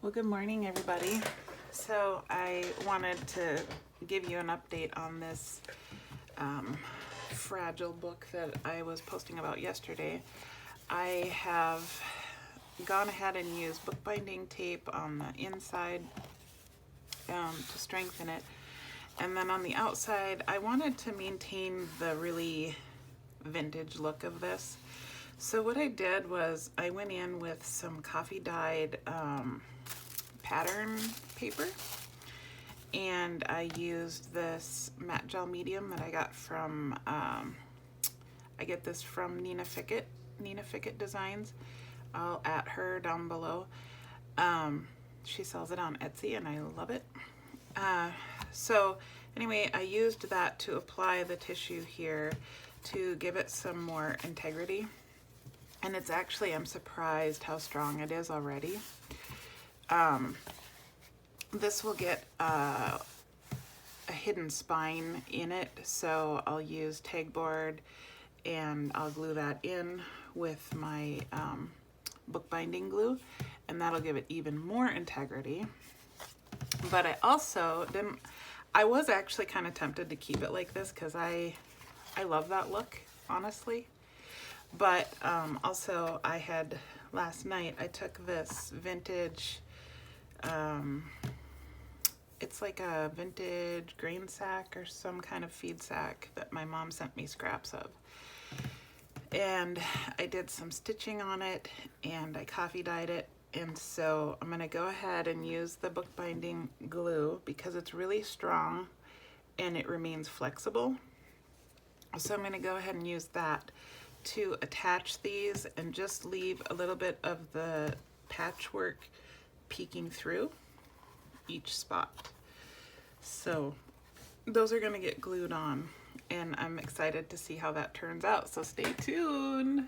Well, good morning, everybody. So I wanted to give you an update on this fragile book that I was posting about yesterday. I have gone ahead and used bookbinding tape on the inside to strengthen it. And then on the outside, I wanted to maintain the really vintage look of this. So what I did was I went in with some coffee dyed pattern paper, and I used this matte gel medium that I got from I get this from Nina Fickett Designs. I'll at her down below. She sells it on Etsy and I love it. So anyway, I used that to apply the tissue here to give it some more integrity, and it's actually, I'm surprised how strong it is already. This will get a hidden spine in it, so I'll use tagboard and I'll glue that in with my bookbinding glue, and that'll give it even more integrity. But I also didn't, I was actually kind of tempted to keep it like this because I love that look, honestly. But also I had, last night I took this vintage, it's like a vintage grain sack or some kind of feed sack that my mom sent me scraps of. And I did some stitching on it and I coffee dyed it. And so I'm gonna go ahead and use the bookbinding glue because it's really strong and it remains flexible. So I'm gonna go ahead and use that to attach these and just leave a little bit of the patchwork peeking through each spot. So those are gonna get glued on and I'm excited to see how that turns out. So stay tuned.